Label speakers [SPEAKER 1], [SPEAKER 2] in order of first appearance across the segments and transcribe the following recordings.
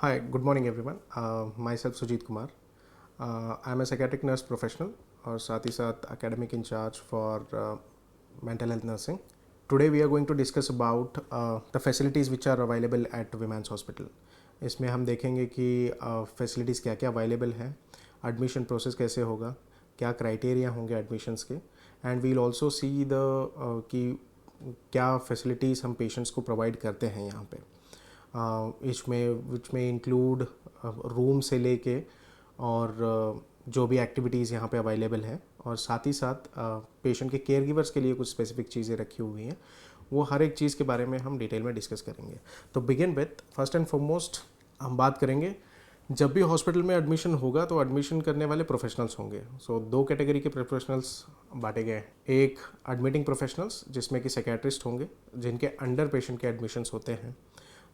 [SPEAKER 1] Hi, good morning everyone. Myself Sujit Kumar. I am a psychiatric nurse professional और साथ ही साथ academic in charge for mental health nursing. Today we are going to discuss about the facilities which are available at Women's Hospital. इसमें हम देखेंगे कि facilities क्या क्या available हैं, admission process कैसे होगा, क्या criteria होंगे admissions के, and we'll also see the कि क्या facilities हम patients को provide करते हैं यहाँ पे. इसमें विच में इंक्लूड रूम से लेके और जो भी एक्टिविटीज़ यहाँ पे अवेलेबल हैं और साथ ही साथ पेशेंट के केयर गिवर्स के लिए कुछ स्पेसिफिक चीज़ें रखी हुई हैं, वो हर एक चीज़ के बारे में हम डिटेल में डिस्कस करेंगे. तो begin with first and foremost हम बात करेंगे जब भी हॉस्पिटल में एडमिशन होगा तो एडमिशन करने वाले प्रोफेशनल्स होंगे. सो दो कैटेगरी के प्रोफेशनल्स बांटे गए हैं. एक एडमिटिंग प्रोफेशनल्स जिसमें कि साइकियाट्रिस्ट होंगे जिनके अंडर पेशेंट के एडमिशन्स होते हैं,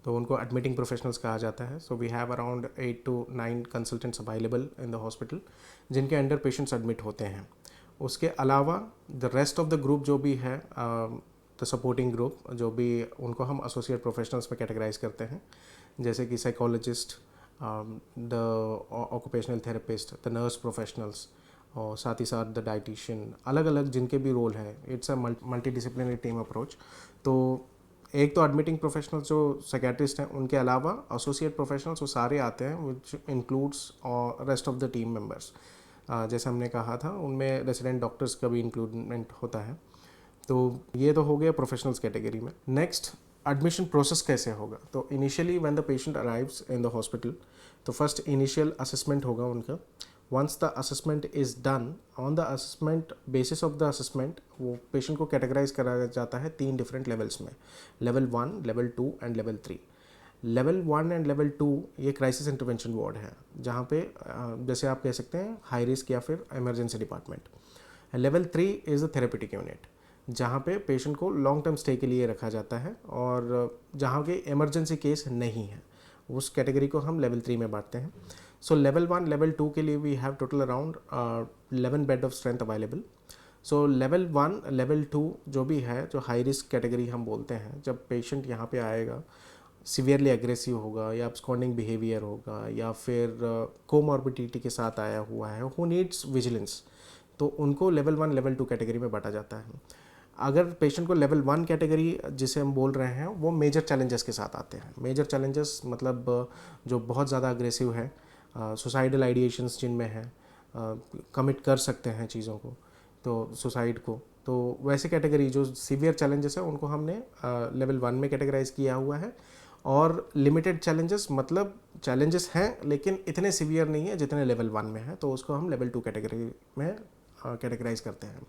[SPEAKER 1] तो उनको एडमिटिंग प्रोफेशनल्स कहा जाता है. So we have around 8 to 9 consultants available in the hospital जिनके अंडर पेशेंट्स एडमिट होते हैं. उसके अलावा the rest of the group जो भी है, द सपोर्टिंग ग्रुप जो भी, उनको हम एसोसिएट प्रोफेशनल्स में कैटेगराइज करते हैं, जैसे कि psychologist, the occupational therapist, the nurse professionals और साथ ही साथ द डाइटिशियन, अलग अलग जिनके भी रोल है. It's a multi disciplinary team approach. तो एक तो एडमिटिंग प्रोफेशनल्स जो साइकियाट्रिस्ट हैं, उनके अलावा एसोसिएट प्रोफेशनल्स वो सारे आते हैं which includes rest of the team members. जैसे हमने कहा था उनमें रेसिडेंट डॉक्टर्स का भी इंक्लूडमेंट होता है. तो ये तो हो गया प्रोफेशनल्स कैटेगरी में. नेक्स्ट, एडमिशन प्रोसेस कैसे होगा. तो initially when the patient arrives in the hospital, तो फर्स्ट इनिशियल असेसमेंट होगा उनका. Once the assessment is done, on the assessment, basis of the assessment वो पेशेंट को कैटेगराइज करा जाता है 3 डिफरेंट लेवल्स में, level 1, level 2 and level 3. Level 1 and level 2 ये क्राइसिस इंटरवेंशन वार्ड है, जहाँ पे जैसे आप कह सकते हैं हाई रिस्क या फिर emergency department. Level 3 is the therapeutic unit, जहाँ पे पेशेंट को लॉन्ग टर्म स्टे के लिए रखा जाता है और जहाँ के इमरजेंसी केस नहीं है, उस कैटेगरी को हम लेवल 3 में बांटते हैं. सो लेवल 1, लेवल 2 के लिए we have total around 11 bed of strength available. So level 1, level 2 जो भी है, जो हाई रिस्क कैटेगरी हम बोलते हैं, जब पेशेंट यहाँ पे आएगा, सीवियरली एग्रेसिव होगा या अब्सकॉन्डिंग बिहेवियर होगा या फिर कोमॉर्बिडिटी के साथ आया हुआ है, हु नीड्स विजिलेंस, तो उनको लेवल 1, लेवल 2 कैटेगरी में बांटा जाता है. अगर पेशेंट को लेवल 1 कैटेगरी जिसे हम बोल रहे हैं वो मेजर चैलेंजेस के साथ आते हैं. मेजर चैलेंजेस मतलब जो बहुत ज़्यादा अग्रेसिव है, सुसाइडल आइडिएशंस जिनमें है, कमिट कर सकते हैं चीज़ों को, तो सुसाइड को, तो वैसे कैटेगरी जो सीवियर चैलेंजेस है उनको हमने लेवल 1 में कैटेगराइज किया हुआ है. और लिमिटेड चैलेंजेस मतलब चैलेंजेस हैं लेकिन इतने सीवियर नहीं है जितने लेवल 1 में है, तो उसको हम लेवल 2 कैटेगरी में कैटेगराइज करते हैं.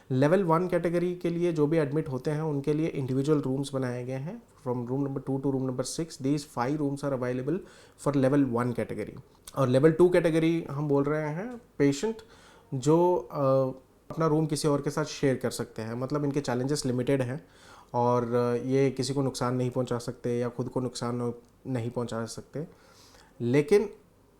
[SPEAKER 1] लेवल 1 कैटेगरी के लिए जो भी एडमिट होते हैं उनके लिए इंडिविजुअल रूम्स बनाए गए हैं. From room number 2 to room number 6, these 5 rooms are available for level 1 category. और लेवल 2 कैटेगरी हम बोल रहे हैं पेशेंट जो अपना रूम किसी और के साथ शेयर कर सकते हैं, मतलब इनके चैलेंजेस लिमिटेड हैं और ये किसी को नुकसान नहीं पहुंचा सकते या खुद को नुकसान नहीं पहुंचा सकते, लेकिन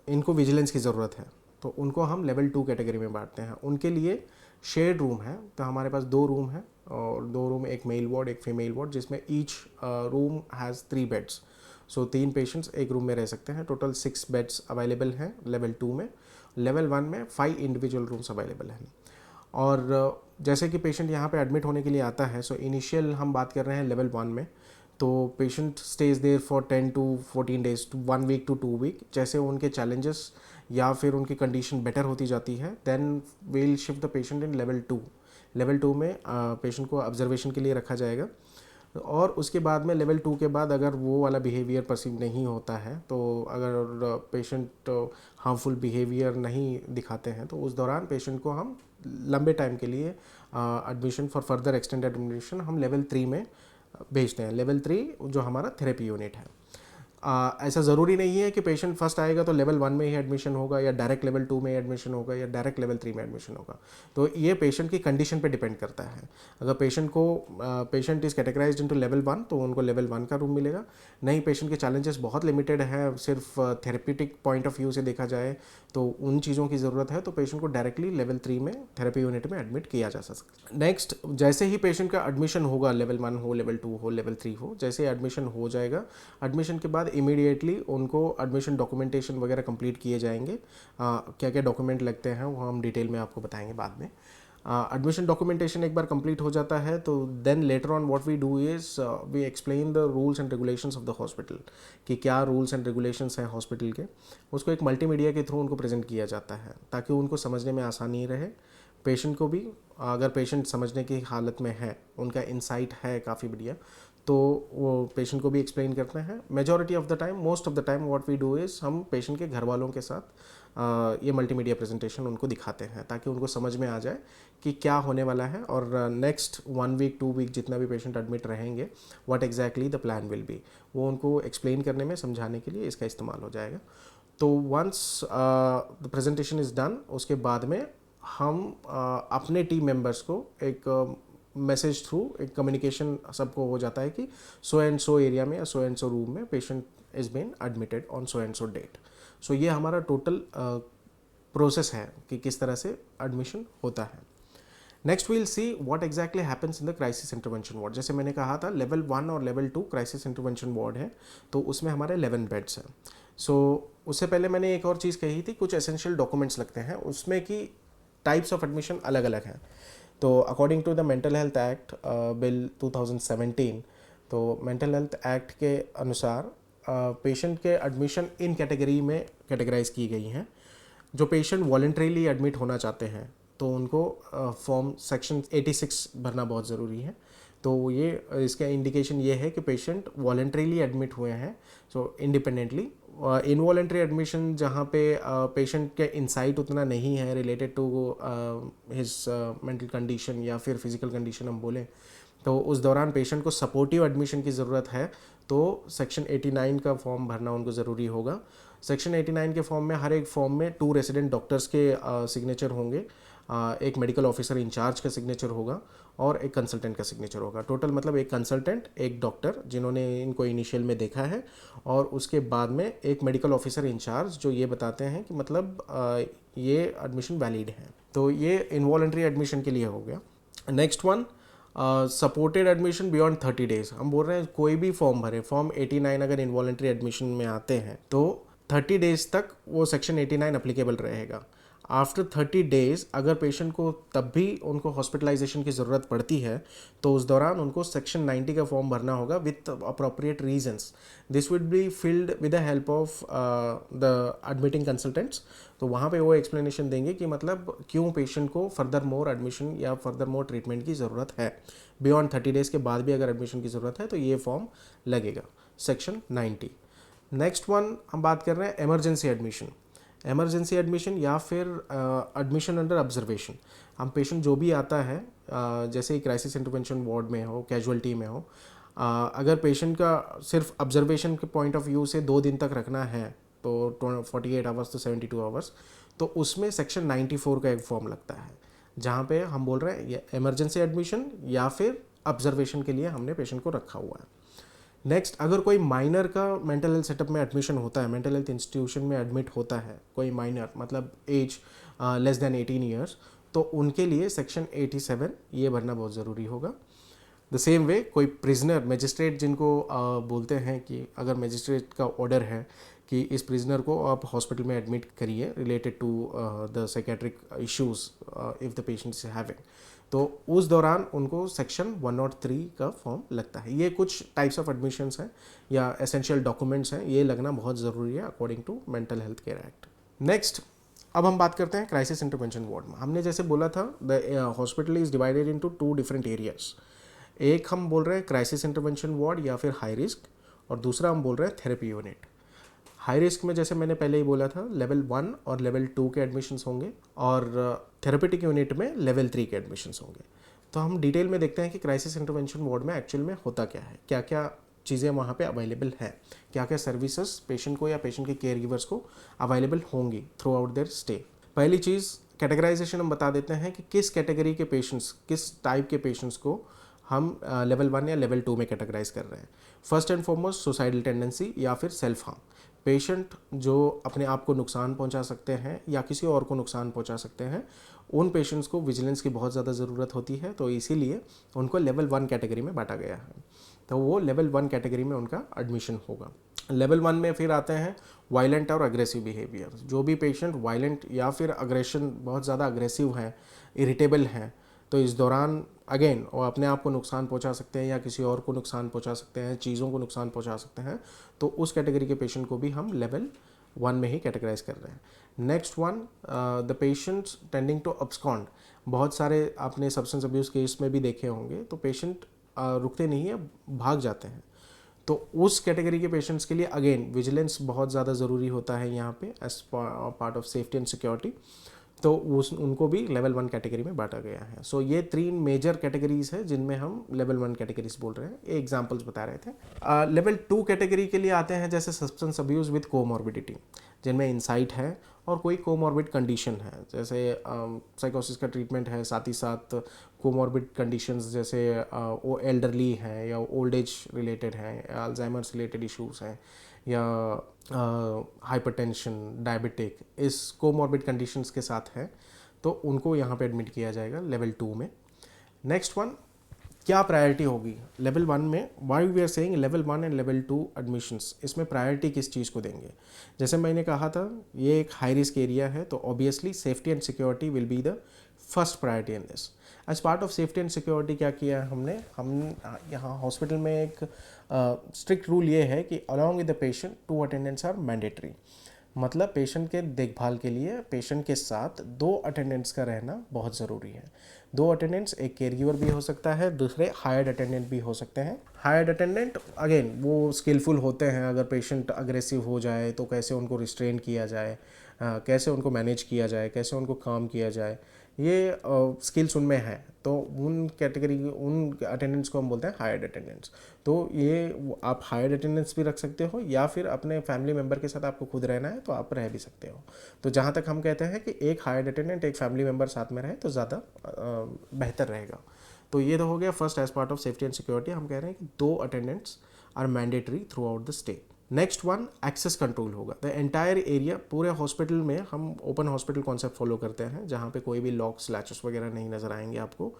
[SPEAKER 1] इनको विजिलेंस की ज़रूरत है, तो उनको हम लेवल 2 कैटेगरी में बांटते हैं. उनके लिए शेयर्ड रूम है, तो हमारे पास 2 रूम हैं और 2 रूम, एक मेल वार्ड एक फीमेल वार्ड, जिसमें each room has 3 beds. So 3 patients एक रूम में रह सकते हैं. टोटल 6 बेड्स अवेलेबल हैं लेवल 2 में. लेवल 1 में 5 इंडिविजुअल रूम्स अवेलेबल हैं. और जैसे कि पेशेंट यहाँ पे एडमिट होने के लिए आता है, सो इनिशियल हम बात कर रहे हैं लेवल 1 में, तो patient stays there for 10 to 14 days, 1 week to 2 week. जैसे उनके चैलेंजेस या फिर उनकी कंडीशन बेटर होती जाती है, then will shift the patient in level 2. Level 2 में पेशेंट को ऑब्जर्वेशन के लिए रखा जाएगा और उसके बाद में लेवल 2 के बाद अगर वो वाला बिहेवियर परसीव नहीं होता है, तो अगर पेशेंट हार्मफुल बिहेवियर नहीं दिखाते हैं, तो उस दौरान पेशेंट को हम लंबे टाइम के लिए admission for further extended admission हम लेवल 3 में भेजते हैं. लेवल 3 जो हमारा थेरेपी यूनिट है. ऐसा ज़रूरी नहीं है कि पेशेंट फर्स्ट आएगा तो लेवल 1 में ही एडमिशन होगा या डायरेक्ट लेवल 2 में एडमिशन होगा या डायरेक्ट लेवल 3 में एडमिशन होगा. तो ये पेशेंट की कंडीशन पे डिपेंड करता है. अगर patient is categorised into level 1 तो उनको लेवल 1 का रूम मिलेगा. नहीं, पेशेंट के चैलेंजेस बहुत लिमिटेड हैं, सिर्फ थेरेप्यूटिक पॉइंट ऑफ व्यू से देखा जाए तो उन चीज़ों की ज़रूरत है, तो पेशेंट को डायरेक्टली लेवल 3 में थेरेपी यूनिट में एडमिट किया जा सकता है. नेक्स्ट, जैसे ही पेशेंट का एडमिशन होगा, लेवल 1 हो, लेवल 2 हो, लेवल 3 हो, जैसे एडमिशन हो जाएगा, एडमिशन के बाद इमीडिएटली उनको एडमिशन डॉक्यूमेंटेशन वगैरह कंप्लीट किए जाएंगे। क्या क्या डॉक्यूमेंट लगते हैं वो हम डिटेल में आपको बताएंगे बाद में। एडमिशन डॉक्यूमेंटेशन एक बार कंप्लीट हो जाता है तो then later on what we do is we explain the rules and regulations of the hospital, कि क्या रूल्स एंड रेगुलेशंस हैं हॉस्पिटल के। उसको एक मल्टीमीडिया के थ्रू उनको प्रेजेंट किया जाता है ताकि उनको समझने में आसानी रहे, पेशेंट को भी। अगर पेशेंट समझने की हालत में है, उनका इंसाइट है काफ़ी बढ़िया, तो वो पेशेंट को भी एक्सप्लेन करते हैं। Majority of the time, most of the time what we do is हम पेशेंट के घर वालों के साथ ये मल्टीमीडिया प्रेजेंटेशन उनको दिखाते हैं ताकि उनको समझ में आ जाए कि क्या होने वाला है, और नेक्स्ट 1 वीक 2 वीक जितना भी पेशेंट एडमिट रहेंगे, what exactly the plan will be, वो उनको एक्सप्लेन करने में, समझाने के लिए इसका इस्तेमाल हो जाएगा। तो once the presentation is done, उसके बाद में हम अपने टीम मेंबर्स को एक मैसेज थ्रू एक कम्युनिकेशन सबको हो जाता है कि सो एंड सो एरिया में या सो एंड सो रूम में patient is been admitted on so and so date. So ये हमारा टोटल प्रोसेस है कि किस तरह से एडमिशन होता है। Next we'll see what exactly happens in the crisis intervention ward. जैसे मैंने कहा था लेवल 1 और लेवल 2 क्राइसिस इंटरवेंशन वार्ड है, तो उसमें हमारे 11 बेड्स हैं। सो उससे पहले मैंने एक और चीज़ कही थी, कुछ एसेंशियल डॉक्यूमेंट्स लगते हैं उसमें कि टाइप्स ऑफ एडमिशन अलग अलग हैं। तो according to the mental health act bill 2017, तो मेंटल हेल्थ एक्ट के अनुसार पेशेंट के एडमिशन इन कैटेगरी में कैटेगराइज की गई हैं। जो पेशेंट वॉलंटरीली एडमिट होना चाहते हैं तो उनको फॉर्म सेक्शन 86 भरना बहुत ज़रूरी है। तो ये इसका इंडिकेशन ये है कि पेशेंट वॉलंटरीली एडमिट हुए हैं, सो इंडिपेंडेंटली। इनवॉलंटरी एडमिशन जहाँ पे पेशेंट के इंसाइट उतना नहीं है related to his mental condition या फिर फिजिकल कंडीशन हम बोलें, तो उस दौरान पेशेंट को सपोर्टिव एडमिशन की ज़रूरत है, तो सेक्शन 89 का फॉर्म भरना उनको ज़रूरी होगा। सेक्शन 89 के फॉर्म में, हर एक फॉर्म में 2 रेजिडेंट डॉक्टर्स के सिग्नेचर होंगे, एक मेडिकल ऑफिसर इंचार्ज का सिग्नेचर होगा और एक कंसल्टेंट का सिग्नेचर होगा। टोटल मतलब एक कंसल्टेंट, एक डॉक्टर जिन्होंने इनको इनिशियल में देखा है, और उसके बाद में एक मेडिकल ऑफिसर इंचार्ज जो ये बताते हैं कि मतलब ये एडमिशन वैलिड है। तो ये इनवॉलंटरी एडमिशन के लिए हो गया। Next one, supported admission beyond 30 days. हम बोल रहे हैं कोई भी फॉर्म भरे, फॉर्म 89 अगर इनवॉलंटरी एडमिशन में आते हैं तो 30 डेज तक वो सेक्शन 89 अप्लीकेबल रहेगा। आफ्टर 30 डेज अगर पेशेंट को तब भी उनको हॉस्पिटलाइजेशन की ज़रूरत पड़ती है तो उस दौरान उनको सेक्शन 90 का फॉर्म भरना होगा with appropriate reasons. This would be filled with the help of the admitting consultants. तो वहाँ पे वो एक्सप्लेनेशन देंगे कि मतलब क्यों पेशेंट को फर्दर मोर एडमिशन या फर्दर मोर ट्रीटमेंट की ज़रूरत है। बियॉन्ड 30 डेज़ के बाद भी अगर एडमिशन की ज़रूरत है तो ये फॉर्म लगेगा, सेक्शन 90। नेक्स्ट वन हम बात कर रहे हैं इमरजेंसी एडमिशन। इमरजेंसी एडमिशन या फिर एडमिशन अंडर ऑब्जर्वेशन। हम पेशेंट जो भी आता है, जैसे ही क्राइसिस इंटरवेंशन वार्ड में हो, कैजुअल्टी में हो, अगर पेशेंट का सिर्फ ऑब्जर्वेशन के पॉइंट ऑफ व्यू से 2 दिन तक रखना है तो 48 आवर्स तो 72 आवर्स, तो उसमें सेक्शन 94 का एक फॉर्म लगता है, जहाँ पे हम बोल रहे हैं ये इमरजेंसी एडमिशन या फिर ऑब्जर्वेशन के लिए हमने पेशेंट को रखा हुआ है। नेक्स्ट, अगर कोई माइनर का मेंटल हेल्थ सेटअप में एडमिशन होता है, मेंटल हेल्थ इंस्टीट्यूशन में एडमिट होता है कोई माइनर, मतलब एज लेस देन 18 ईयर्स, तो उनके लिए सेक्शन 87 ये भरना बहुत ज़रूरी होगा। द सेम वे कोई प्रिजनर, मजिस्ट्रेट जिनको बोलते हैं कि अगर मजिस्ट्रेट का ऑर्डर है कि इस प्रिजनर को आप हॉस्पिटल में एडमिट करिए related to the psychiatric issues if the patient is having, तो उस दौरान उनको सेक्शन 103 का फॉर्म लगता है। ये कुछ टाइप्स ऑफ एडमिशन्स हैं या एसेंशियल डॉक्यूमेंट्स हैं, ये लगना बहुत ज़रूरी है according to mental health care act. Next, अब हम बात करते हैं क्राइसिस इंटरवेंशन वार्ड में। हमने जैसे बोला था the hospital is divided into 2 different areas. एक हम बोल रहे हैं क्राइसिस इंटरवेंशन वार्ड या फिर हाई रिस्क, और दूसरा हम बोल रहे हैं थेरेपी यूनिट। हाई रिस्क में जैसे मैंने पहले ही बोला था लेवल 1 और लेवल 2 के एडमिशन्स होंगे, और थेरेपेटिक यूनिट में लेवल 3 के एडमिशन्स होंगे। तो हम डिटेल में देखते हैं कि क्राइसिस इंटरवेंशन वार्ड में एक्चुअल में होता क्या है, क्या क्या चीज़ें वहाँ पे अवेलेबल है, क्या क्या सर्विसेज पेशेंट को या पेशेंट के केयर गिवर्स को अवेलेबल होंगी थ्रू आउट देयर स्टे। पहली चीज़, कैटेगराइजेशन हम बता देते हैं कि किस कैटेगरी के पेशेंट्स, किस टाइप के पेशेंट्स को हम लेवल 1 या लेवल 2 में कैटेगराइज कर रहे हैं। First and foremost, suicidal tendency या फिर सेल्फ हार्म। पेशेंट जो अपने आप को नुकसान पहुंचा सकते हैं या किसी और को नुकसान पहुंचा सकते हैं, उन पेशेंट्स को विजिलेंस की बहुत ज़्यादा ज़रूरत होती है, तो इसीलिए उनको लेवल 1 कैटेगरी में बांटा गया है। तो वो लेवल 1 कैटेगरी में उनका एडमिशन होगा। लेवल 1 में फिर आते हैं वायलेंट और अग्रेसिव बिहेवियर। जो भी पेशेंट वायलेंट या फिर अग्रेशन बहुत ज़्यादा अग्रेसिव हैं, इरिटेबल हैं, तो इस दौरान अगेन वो अपने आप को नुकसान पहुंचा सकते हैं या किसी और को नुकसान पहुंचा सकते हैं, चीज़ों को नुकसान पहुंचा सकते हैं, तो उस कैटेगरी के पेशेंट को भी हम लेवल 1 में ही कैटेगराइज कर रहे हैं। Next one, the patients tending to abscond. बहुत सारे आपने सब्सटेंस अब्यूज़ केस में भी देखे होंगे, तो पेशेंट रुकते नहीं है, भाग जाते हैं। तो उस कैटेगरी के पेशेंट्स के लिए अगेन विजिलेंस बहुत ज़्यादा ज़रूरी होता है यहाँ पे as part of safety and security. तो उनको भी लेवल 1 कैटेगरी में बांटा गया है। सो ये 3 मेजर कैटेगरीज है जिनमें हम लेवल 1 कैटेगरीज बोल रहे हैं, ये एग्जांपल्स बता रहे थे। लेवल 2 कैटेगरी के लिए आते हैं जैसे सब्सटेंस अब्यूज़ विद कोमॉर्बिडिटी, जिनमें इंसाइट है और कोई कोमॉर्बिड कंडीशन है, जैसे साइकोसिस का ट्रीटमेंट है, साथ ही साथ कोमॉर्बिड कंडीशंस जैसे वो एल्डरली हैं या ओल्ड एज रिलेटेड हैं, अल्जाइमर्स रिलेटेड इश्यूज़ हैं, या हाइपरटेंशन, डायबिटिक, इस कोमॉर्बिड कंडीशंस के साथ है, तो उनको यहाँ पे एडमिट किया जाएगा लेवल 2 में। नेक्स्ट वन, क्या प्रायोरिटी होगी लेवल 1 में? Why we are saying level 1 and level 2 admissions, इसमें प्रायोरिटी किस चीज़ को देंगे? जैसे मैंने कहा था, ये एक हाई रिस्क एरिया है, तो obviously safety and security will be the first priority in this. As part of safety and security क्या किया है हमने, हम यहाँ हॉस्पिटल में एक स्ट्रिक्ट रूल ये है कि along with the patient 2 attendants are mandatory. मतलब पेशेंट के देखभाल के लिए पेशेंट के साथ 2 अटेंडेंट्स का रहना बहुत ज़रूरी है। 2 अटेंडेंट्स, एक केयर गिवर भी हो सकता है, दूसरे हायर्ड अटेंडेंट भी हो सकते हैं। हायर्ड अटेंडेंट अगेन वो स्किलफुल होते हैं, अगर पेशेंट अग्रेसिव हो जाए तो कैसे उनको रिस्ट्रेन किया जाए, कैसे उनको मैनेज किया जाए, कैसे उनको काम किया जाए, ये स्किल्स उनमें है। तो उन कैटेगरी, उन अटेंडेंट्स को हम बोलते हैं हायर्ड अटेंडेंट्स। तो ये आप हायर्ड अटेंडेंस भी रख सकते हो, या फिर अपने फैमिली मेम्बर के साथ आपको खुद रहना है तो आप रह भी सकते हो। तो जहाँ तक हम कहते हैं कि एक हायर्ड अटेंडेंट, एक फैमिली मेम्बर साथ में रहे तो ज़्यादा बेहतर रहेगा। तो ये तो हो गया first as part of safety and security. हम कह रहे हैं कि 2 attendants are mandatory throughout the stay. Next one, access control होगा। द एंटायर एरिया, पूरे हॉस्पिटल में हम ओपन हॉस्पिटल कॉन्सेप्ट फॉलो करते हैं, जहाँ पे कोई भी लॉक्स, लैचेस वगैरह नहीं नज़र आएंगे आपको,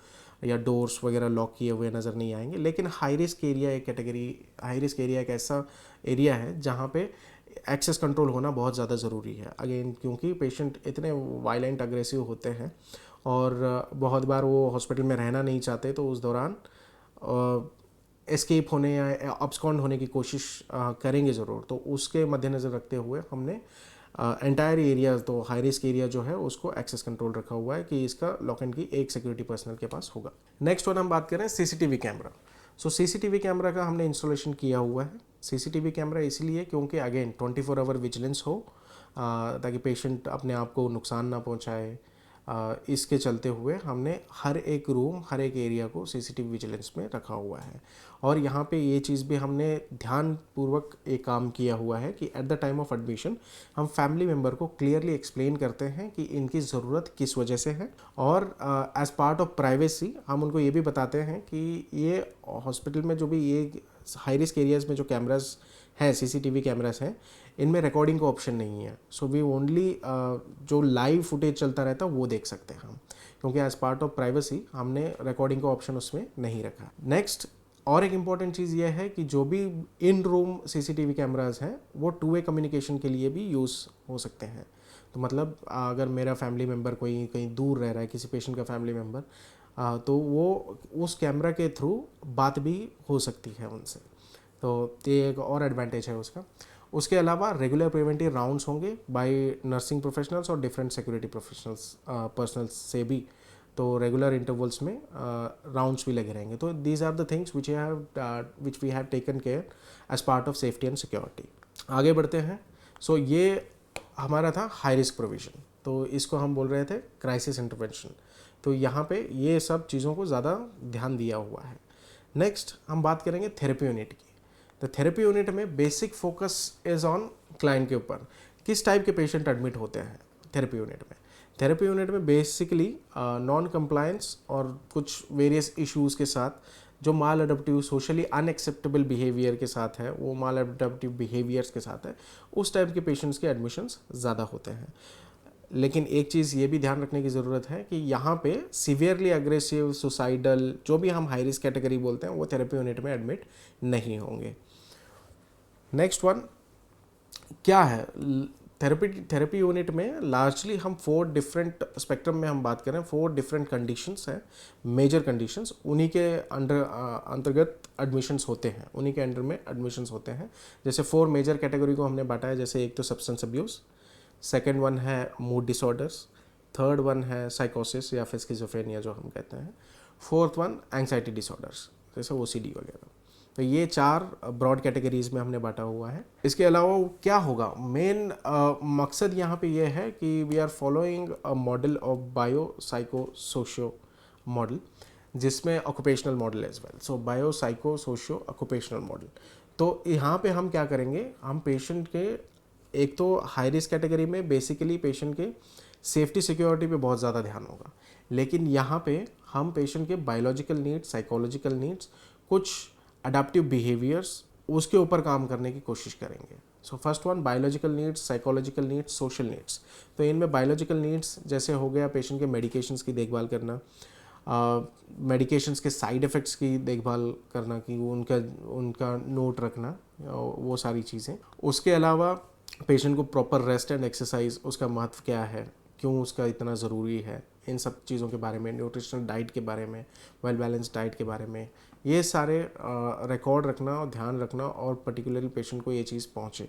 [SPEAKER 1] या डोर्स वगैरह लॉक किए हुए नज़र नहीं आएंगे। लेकिन हाई रिस्क एरिया एक कैटेगरी, हाई रिस्क एरिया एक ऐसा एरिया है जहाँ पे एक्सेस कंट्रोल होना बहुत ज़्यादा ज़रूरी है। अगेन क्योंकि पेशेंट इतने वायलेंट, अग्रेसिव होते हैं और बहुत बार वो हॉस्पिटल में रहना नहीं चाहते, तो उस दौरान एस्केप होने या अब्सकॉन्ड होने की कोशिश करेंगे ज़रूर। तो उसके मद्देनज़र रखते हुए हमने एंटायर एरिया, तो हाई रिस्क एरिया जो है उसको एक्सेस कंट्रोल रखा हुआ है कि इसका लॉक एंड की एक सिक्योरिटी पर्सनल के पास होगा। नेक्स्ट वन हम बात करें सीसीटीवी कैमरा। सो सीसीटीवी कैमरा का हमने इंस्टॉलेशन किया हुआ है। सीसीटीवी कैमरा इसलिए क्योंकि अगेन 24 आवर विजिलेंस हो, ताकि पेशेंट अपने आप को नुकसान ना पहुंचाए। इसके चलते हुए हमने हर एक रूम, हर एक एरिया को सीसीटीवी विजिलेंस में रखा हुआ है। और यहाँ पे ये चीज़ भी हमने ध्यानपूर्वक एक काम किया हुआ है कि at the time of admission हम फैमिली मेम्बर को क्लियरली एक्सप्लेन करते हैं कि इनकी ज़रूरत किस वजह से है, और एज पार्ट ऑफ प्राइवेसी हम उनको ये भी बताते हैं कि ये हॉस्पिटल में जो भी ये हाई रिस्क एरियाज़ में जो कैमरास हैं, सीसीटीवी कैमरास हैं, इनमें रिकॉर्डिंग का ऑप्शन नहीं है। सो वी ओनली जो लाइव फुटेज चलता रहता है वो देख सकते हैं हम, क्योंकि एज पार्ट ऑफ प्राइवेसी हमने रिकॉर्डिंग का ऑप्शन उसमें नहीं रखा। नेक्स्ट, और एक इम्पॉर्टेंट चीज़ ये है कि जो भी इन रूम सीसीटीवी कैमरास हैं वो 2 वे कम्युनिकेशन के लिए भी यूज़ हो सकते हैं। तो मतलब अगर मेरा फैमिली मेम्बर कोई कहीं दूर रह रहा है, किसी पेशेंट का फैमिली मेम्बर, तो वो उस कैमरा के थ्रू बात भी हो सकती है उनसे। तो ये एक और एडवांटेज है उसका। उसके अलावा रेगुलर प्रिवेंटिव राउंड्स होंगे बाय नर्सिंग प्रोफेशनल्स और डिफरेंट सिक्योरिटी प्रोफेशनल्स पर्सनल्स से भी, तो रेगुलर इंटरवल्स में राउंड्स भी लगे रहेंगे। तो these are the things which we have taken care as part of safety and security. आगे बढ़ते हैं। सो ये हमारा था हाई रिस्क प्रोविजन, तो इसको हम बोल रहे थे क्राइसिस इंटरवेंशन। तो यहाँ पे ये सब चीज़ों को ज़्यादा ध्यान दिया हुआ है। नेक्स्ट हम बात करेंगे थेरेपी यूनिट की। तो थेरेपी यूनिट में basic focus is on client के ऊपर, किस टाइप के पेशेंट एडमिट होते हैं थेरेपी यूनिट में। थेरेपी यूनिट में बेसिकली नॉन कंप्लायंस और कुछ वेरियस इश्यूज़ के साथ, जो माल अडप्टिव, सोशली अनएक्सेप्टेबल बिहेवियर के साथ है, वो माल अडप्टिव बिहेवियर्स के साथ है, उस टाइप के पेशेंट्स के एडमिशन्स ज़्यादा होते हैं। लेकिन एक चीज़ ये भी ध्यान रखने की ज़रूरत है कि यहाँ पे सीवियरली अग्रेसिव, सुसाइडल, जो भी हम हाई रिस्क कैटेगरी बोलते हैं, वो थेरेपी यूनिट में एडमिट नहीं होंगे। नेक्स्ट वन, क्या है थेरेपी यूनिट में लार्जली हम 4 डिफरेंट स्पेक्ट्रम में हम बात करें, 4 डिफरेंट कंडीशंस हैं, मेजर कंडीशंस, उन्हीं के अंतर्गत एडमिशन्स होते हैं, उन्हीं के अंडर में एडमिशन्स होते हैं। जैसे 4 मेजर कैटेगरी को हमने बांटा है, जैसे एक तो सब्सटेंस अब्यूज़, सेकेंड वन है मूड डिसऑर्डर्स, थर्ड वन है साइकोसिस या फिर स्किज़ोफ्रेनिया जो हम कहते हैं, फोर्थ वन एंग्जाइटी डिसऑर्डर्स जैसे ओसीडी वगैरह। तो ये 4 ब्रॉड कैटेगरीज में हमने बांटा हुआ है। इसके अलावा क्या होगा, मेन मकसद यहाँ पे ये है कि we are following a model of bio psycho socio model, जिसमें occupational model as well. So bio psycho socio occupational model. तो यहाँ पे हम क्या करेंगे, हम पेशेंट के एक तो हाई रिस्क कैटेगरी में बेसिकली पेशेंट के सेफ्टी सिक्योरिटी पे बहुत ज़्यादा ध्यान होगा, लेकिन यहाँ पे हम पेशेंट के बायोलॉजिकल नीड्स, साइकोलॉजिकल नीड्स, कुछ अडाप्टिव बिहेवियर्स, उसके ऊपर काम करने की कोशिश करेंगे। So first one biological needs, psychological needs, social needs. तो इनमें बायोलॉजिकल नीड्स जैसे हो गया पेशेंट के मेडिकेशंस की देखभाल करना, मेडिकेशंस के साइड इफ़ेक्ट्स की देखभाल करना, कि उनका उनका नोट रखना, वो सारी चीज़ें। उसके अलावा पेशेंट को प्रॉपर रेस्ट एंड एक्सरसाइज, उसका महत्व क्या है, क्यों उसका इतना ज़रूरी है, इन सब चीज़ों के बारे में, न्यूट्रिशनल डाइट के बारे में, वेल बैलेंस डाइट के बारे में, ये सारे रिकॉर्ड रखना और ध्यान रखना, और पर्टिकुलरली पेशेंट को ये चीज़ पहुँचे,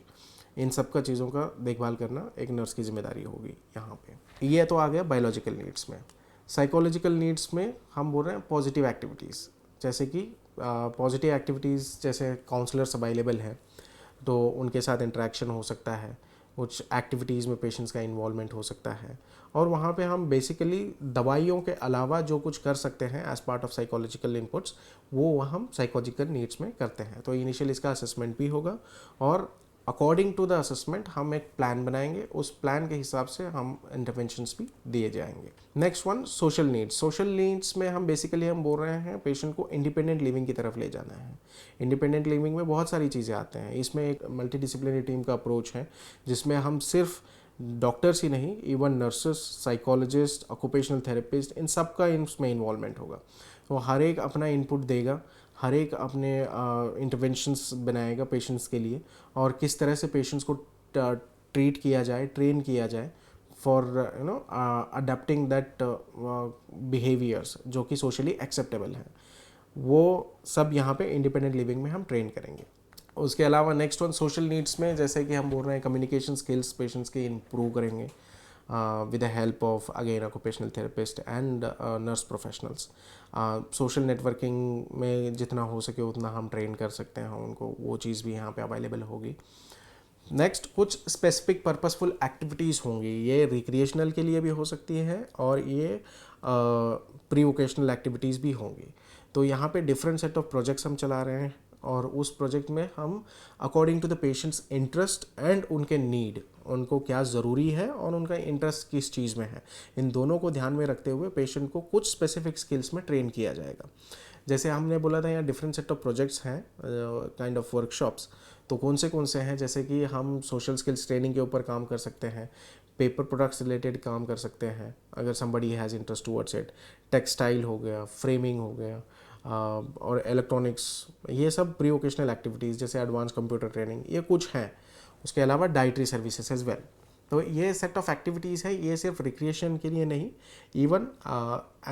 [SPEAKER 1] इन सब का चीज़ों का देखभाल करना एक नर्स की जिम्मेदारी होगी यहाँ पे। ये तो आ गया बायोलॉजिकल नीड्स में। साइकोलॉजिकल नीड्स में हम बोल रहे हैं पॉजिटिव एक्टिविटीज़, जैसे कि पॉजिटिव एक्टिविटीज़ जैसे काउंसलर्स अवेलेबल है तो उनके साथ इंटरेक्शन हो सकता है, कुछ एक्टिविटीज़ में पेशेंट्स का इन्वॉल्वमेंट हो सकता है, और वहाँ पे हम बेसिकली दवाइयों के अलावा जो कुछ कर सकते हैं as part of psychological inputs, वो हम साइकोलॉजिकल नीड्स में करते हैं। तो इनिशियल इसका असेसमेंट भी होगा, और अकॉर्डिंग टू द असेसमेंट हम एक प्लान बनाएंगे, उस प्लान के हिसाब से हम इंटरवेंशंस भी दिए जाएंगे। Next one social needs. Social needs में हम बेसिकली हम बोल रहे हैं पेशेंट को इंडिपेंडेंट लिविंग की तरफ ले जाना है। इंडिपेंडेंट लिविंग में बहुत सारी चीज़ें आते हैं, इसमें एक मल्टी डिसिप्लिनरी टीम का अप्रोच है, जिसमें हम सिर्फ डॉक्टर्स ही नहीं, even nurses, psychologist, occupational therapist, इन सब का इसमें इन्वॉल्वमेंट होगा। तो हर एक अपना इनपुट देगा, हर एक अपने इंटरवेंशंस बनाएगा पेशेंट्स के लिए, और किस तरह से पेशेंट्स को ट्रीट किया जाए, ट्रेन किया जाए फॉर अडेप्टिंग दैट बिहेवियर्स जो कि सोशली एक्सेप्टेबल हैं, वो सब यहाँ पे इंडिपेंडेंट लिविंग में हम ट्रेन करेंगे। उसके अलावा नेक्स्ट वन सोशल नीड्स में जैसे कि हम बोल रहे हैं कम्युनिकेशन स्किल्स पेशेंट्स के इम्प्रूव करेंगे with the help of again occupational therapist and nurse professionals. Social networking में जितना हो सके उतना हम ट्रेन कर सकते हैं उनको, वो चीज़ भी यहाँ पे अवेलेबल होगी। नेक्स्ट कुछ स्पेसिफिक पर्पसफुल एक्टिविटीज़ होंगी, ये रिक्रिएशनल के लिए भी हो सकती हैं और ये प्री वोकेशनल एक्टिविटीज़ भी होंगी। तो यहाँ पे डिफरेंट सेट ऑफ प्रोजेक्ट्स हम चला रहे हैं, और उस प्रोजेक्ट में हम according to the patients interest and उनके नीड, उनको क्या ज़रूरी है और उनका इंटरेस्ट किस चीज़ में है, इन दोनों को ध्यान में रखते हुए पेशेंट को कुछ स्पेसिफिक स्किल्स में ट्रेन किया जाएगा। जैसे हमने बोला था यहाँ डिफरेंट सेट ऑफ प्रोजेक्ट्स हैं, काइंड ऑफ वर्कशॉप्स। तो कौन से हैं, जैसे कि हम सोशल स्किल्स ट्रेनिंग के ऊपर काम कर सकते हैं, पेपर प्रोडक्ट्स रिलेटेड काम कर सकते हैं अगर somebody has interest towards it, textile हो गया, फ्रेमिंग हो गया, और इलेक्ट्रॉनिक्स, ये सब प्री वोकेशनल एक्टिविटीज़ जैसे एडवांस कंप्यूटर ट्रेनिंग, ये कुछ हैं। उसके अलावा डाइटरी सर्विसेज एज वेल। तो ये सेट ऑफ एक्टिविटीज़ है, ये सिर्फ रिक्रिएशन के लिए नहीं, even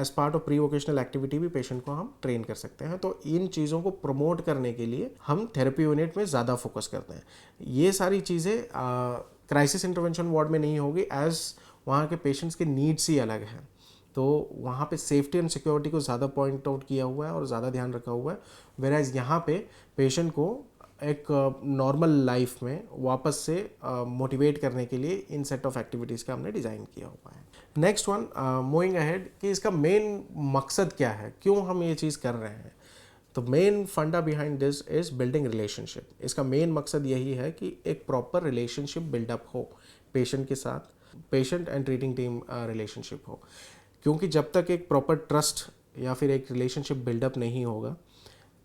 [SPEAKER 1] as part of prevocational activity भी पेशेंट को हम ट्रेन कर सकते हैं। तो इन चीज़ों को प्रमोट करने के लिए हम थेरेपी यूनिट में ज़्यादा फोकस करते हैं। ये सारी चीज़ें क्राइसिस इंटरवेंशन वार्ड में नहीं होगी, एज वहाँ के पेशेंट्स के नीड्स ही अलग हैं। तो वहाँ पे सेफ्टी एंड सिक्योरिटी को ज़्यादा पॉइंट आउट किया हुआ है और ज़्यादा ध्यान रखा हुआ है, वेराइज यहाँ पे पेशेंट को एक नॉर्मल लाइफ में वापस से मोटिवेट करने के लिए इन सेट ऑफ एक्टिविटीज़ का हमने डिज़ाइन किया हुआ है। नेक्स्ट वन मूविंग अहेड, कि इसका मेन मकसद क्या है, क्यों हम ये चीज़ कर रहे हैं। तो मेन फंडा behind this is building relationship. इसका मेन मकसद यही है कि एक प्रॉपर रिलेशनशिप बिल्डअप हो पेशेंट के साथ, patient and treating team relationship हो, क्योंकि जब तक एक प्रॉपर ट्रस्ट या फिर एक रिलेशनशिप बिल्डअप नहीं होगा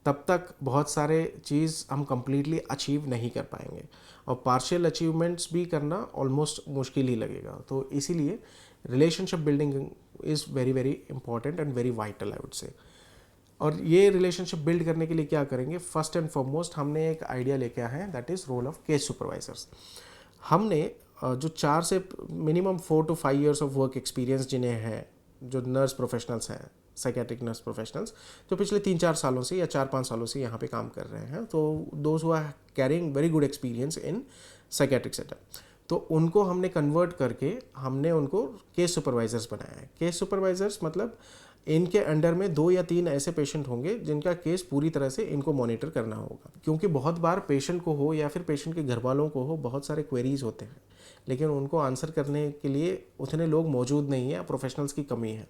[SPEAKER 1] तब तक बहुत सारे चीज़ हम कम्प्लीटली अचीव नहीं कर पाएंगे, और पार्शियल अचीवमेंट्स भी करना ऑलमोस्ट मुश्किल ही लगेगा। तो इसीलिए relationship building is very very important and very vital, I would say. और ये रिलेशनशिप बिल्ड करने के लिए क्या करेंगे, फर्स्ट एंड फॉरमोस्ट हमने एक आइडिया लेके आए हैं, that is role of case supervisors. हमने जो 4 से minimum 4 to 5 years of work experience जिन्हें है, जो नर्स प्रोफेशनल्स हैं, साइकेट्रिक नर्स प्रोफेशनल्स जो पिछले 3-4 सालों से या 4-5 सालों से यहाँ पे काम कर रहे हैं, तो those who are carrying very good experience in psychiatric setup, तो उनको हमने कन्वर्ट करके हमने उनको केस सुपरवाइजर्स बनाया है। केस सुपरवाइजर्स मतलब इनके अंडर में 2 या 3 ऐसे पेशेंट होंगे जिनका केस पूरी तरह से इनको मॉनिटर करना होगा, क्योंकि बहुत बार पेशेंट को हो या फिर पेशेंट के घर वालों को हो बहुत सारे क्वेरीज होते हैं, लेकिन उनको आंसर करने के लिए उतने लोग मौजूद नहीं है, प्रोफेशनल्स की कमी है।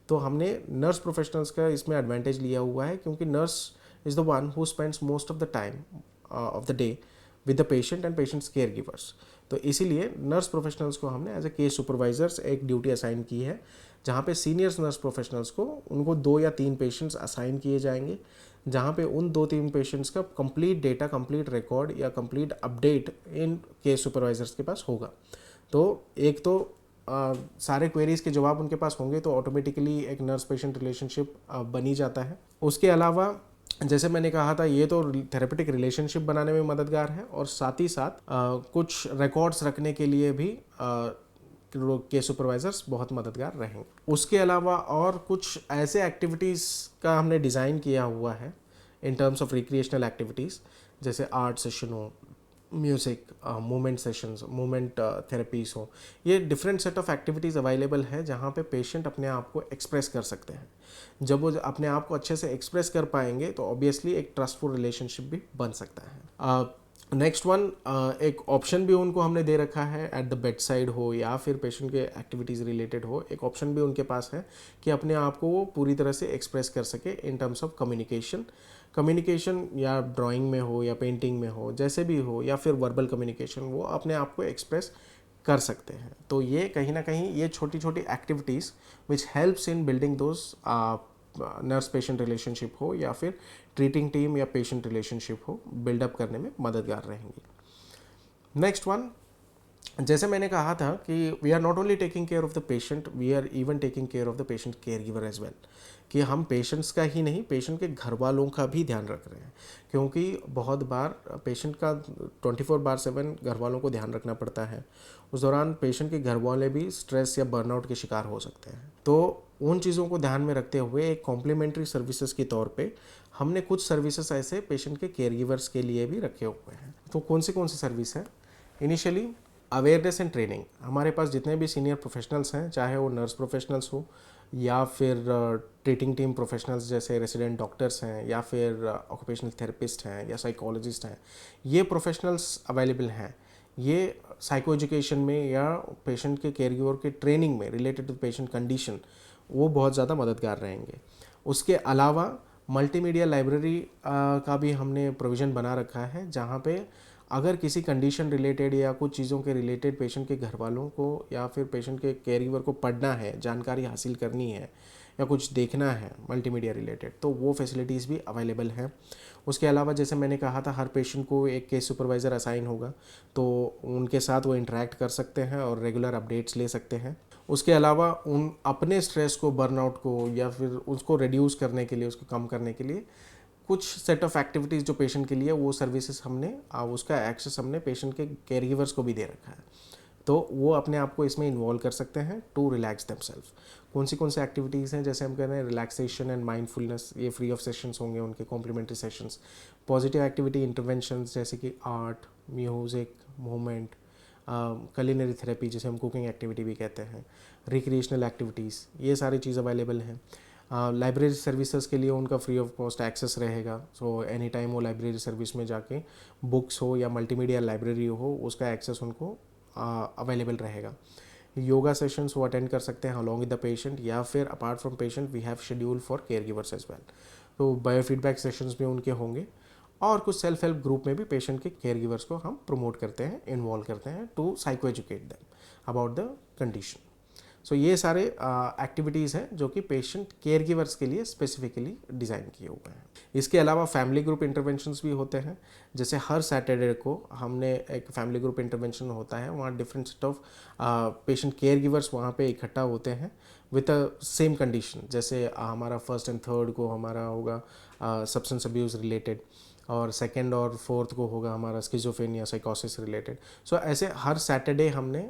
[SPEAKER 1] तो हमने नर्स प्रोफेशनल्स का इसमें एडवांटेज लिया हुआ है, क्योंकि nurse is the one who spends most of the time of the day with the patient and patients care givers. तो इसीलिए नर्स प्रोफेशनल्स को हमने एज ए केस सुपरवाइजर्स एक ड्यूटी असाइन की है, जहाँ पे सीनियर्स नर्स प्रोफेशनल्स को उनको 2 या 3 पेशेंट्स असाइन किए जाएंगे, जहाँ पे उन 2-3 पेशेंट्स का कंप्लीट डेटा, कंप्लीट रिकॉर्ड या complete update in case supervisors के पास होगा। तो एक तो सारे क्वेरीज के जवाब उनके पास होंगे, तो ऑटोमेटिकली एक नर्स पेशेंट रिलेशनशिप बनी जाता है। उसके अलावा जैसे मैंने कहा था, ये तो थेरेपेटिक रिलेशनशिप बनाने में मददगार है, और साथ ही साथ कुछ रिकॉर्ड्स रखने के लिए भी केस सुपरवाइजर्स बहुत मददगार रहेंगे। उसके अलावा और कुछ ऐसे एक्टिविटीज़ का हमने डिज़ाइन किया हुआ है इन टर्म्स ऑफ रिक्रिएशनल एक्टिविटीज़, जैसे आर्ट सेशन हो, music, movement sessions, movement therapies हो। ये different set of activities available है जहाँ पे पेशेंट अपने आप को एक्सप्रेस कर सकते हैं। जब वो अपने आप को अच्छे से एक्सप्रेस कर पाएंगे तो ऑब्वियसली एक ट्रस्टफुल रिलेशनशिप भी बन सकता है। नेक्स्ट वन, एक ऑप्शन भी उनको हमने दे रखा है, एट द बेड साइड हो या फिर पेशेंट के एक्टिविटीज़ रिलेटेड हो, एक ऑप्शन भी उनके पास है कि अपने आप को वो पूरी तरह से एक्सप्रेस कर सके इन टर्म्स ऑफ कम्युनिकेशन या ड्राइंग में हो या पेंटिंग में हो, जैसे भी हो, या फिर वर्बल कम्युनिकेशन, वो अपने आप को एक्सप्रेस कर सकते हैं। तो ये कहीं ना कहीं ये छोटी छोटी activities which helps in building those nurse patient relationship हो या फिर ट्रीटिंग टीम या पेशेंट रिलेशनशिप हो, बिल्डअप करने में मददगार रहेंगी। नेक्स्ट वन, जैसे मैंने कहा था कि we are not only taking care of the patient, we are even taking care of the patient caregiver as well, कि हम पेशेंट्स का ही नहीं, पेशेंट के घर वालों का भी ध्यान रख रहे हैं, क्योंकि बहुत बार पेशेंट का 24/7 घर वालों को ध्यान रखना पड़ता है। उस दौरान पेशेंट के घर वाले भी स्ट्रेस या बर्नआउट के शिकार हो सकते हैं। तो उन चीज़ों को ध्यान में रखते हुए एक कॉम्प्लीमेंट्री सर्विसेज के तौर पे हमने कुछ सर्विसेज ऐसे पेशेंट के केयर गिवर्स के लिए भी रखे हुए हैं। तो कौन सी सर्विस है? Initially awareness and training. हमारे पास जितने भी सीनियर प्रोफेशनल्स हैं, चाहे वो नर्स प्रोफेशनल्स हो या फिर ट्रीटिंग टीम प्रोफेशनल्स जैसे रेसिडेंट डॉक्टर्स हैं या फिर ऑक्यूपेशनल थेरेपिस्ट हैं या साइकोलॉजिस्ट हैं, ये प्रोफेशनल्स अवेलेबल हैं। ये साइको एजुकेशन में या पेशेंट के केयर गिवर के ट्रेनिंग में रिलेटेड टू पेशेंट कंडीशन वो बहुत ज़्यादा मददगार रहेंगे। उसके अलावा मल्टीमीडिया लाइब्रेरी का भी हमने प्रोविज़न बना रखा है, जहाँ पे अगर किसी कंडीशन रिलेटेड या कुछ चीज़ों के रिलेटेड पेशेंट के घर वालों को या फिर पेशेंट के केयर गिवर को पढ़ना है, जानकारी हासिल करनी है या कुछ देखना है मल्टीमीडिया रिलेटेड, तो वो फैसिलिटीज़ भी अवेलेबल हैं। उसके अलावा जैसे मैंने कहा था, हर पेशेंट को एक केस सुपरवाइज़र असाइन होगा, तो उनके साथ वो इंटरेक्ट कर सकते हैं और रेगुलर अपडेट्स ले सकते हैं। उसके अलावा उन अपने स्ट्रेस को, बर्नआउट को या फिर उसको रिड्यूस करने के लिए, उसको कम करने के लिए कुछ सेट ऑफ एक्टिविटीज़ जो पेशेंट के लिए, वो सर्विसेज हमने उसका एक्सेस हमने पेशेंट के केयर गिवर्स को भी दे रखा है, तो वो अपने आप को इसमें इन्वॉल्व कर सकते हैं टू रिलैक्स देमसेल्फ। कौन सी एक्टिविटीज़ हैं? जैसे हम कह रहे हैं रिलैक्सेशन एंड माइंडफुलनेस, ये फ्री ऑफ सेशंस होंगे उनके, complimentary sessions. Positive activity interventions जैसे कि art, music, movement, culinary therapy जिसे हम कुकिंग एक्टिविटी भी कहते हैं, रिक्रिएशनल एक्टिविटीज़, ये सारी चीज़ अवेलेबल हैं। लाइब्रेरी सर्विसेज के लिए उनका फ्री ऑफ कॉस्ट एक्सेस रहेगा, सो एनी टाइम वो लाइब्रेरी सर्विस में जाके बुक्स हो या मल्टीमीडिया लाइब्रेरी हो, उसका एक्सेस उनको अवेलेबल रहेगा। योगा सेशंस वो अटेंड कर सकते हैं अलॉन्ग विद द पेशेंट, या फिर apart from patient we have schedule for care givers as well. तो बायोफीडबैक सेशंस भी उनके होंगे, और कुछ सेल्फ हेल्प ग्रुप में भी पेशेंट के केयर गिवर्स को हम प्रमोट करते हैं, इन्वॉल्व करते हैं to psycho educate them about the condition. So ये सारे एक्टिविटीज़ हैं जो कि पेशेंट केयर गिवर्स के लिए स्पेसिफिकली डिज़ाइन किए हुए हैं। इसके अलावा फैमिली ग्रुप इंटरवेंशंस भी होते हैं, जैसे हर सैटरडे को हमने एक फैमिली ग्रुप इंटरवेंशन होता है, वहाँ different set of patient care givers वहाँ पे इकट्ठा होते हैं विद अ सेम कंडीशन। जैसे हमारा 1st and 3rd को हमारा होगा सब्सटेंस अब्यूज़ रिलेटेड, और सेकंड और फोर्थ को होगा हमारा स्किज़ोफ्रेनिया साइकोसिस रिलेटेड। सो ऐसे हर सैटरडे हमने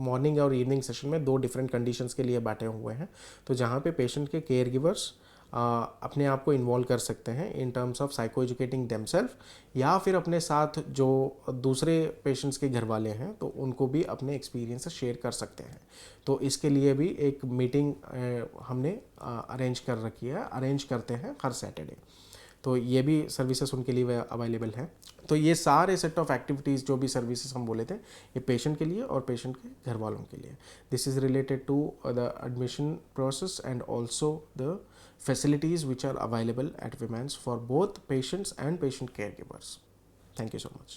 [SPEAKER 1] मॉर्निंग और इवनिंग सेशन में 2 डिफरेंट कंडीशंस के लिए बैठे हुए हैं, तो जहाँ पे पेशेंट के केयर गिवर्स अपने आप को इन्वॉल्व कर सकते हैं in terms of psycho educating themselves, या फिर अपने साथ जो दूसरे पेशेंट्स के घर वाले हैं तो उनको भी अपने एक्सपीरियंस शेयर कर सकते हैं। तो इसके लिए भी एक मीटिंग हमने अरेंज कर रखी है, अरेंज करते हैं हर सैटरडे। तो ये भी सर्विसेज उनके लिए अवेलेबल हैं। तो ये सारे सेट ऑफ एक्टिविटीज़ जो भी सर्विसेज हम बोले थे, ये पेशेंट के लिए और पेशेंट के घर वालों के लिए। This is related to the admission process and also the facilities which are available at Vimans for both patients and patient caregivers. Thank you so much.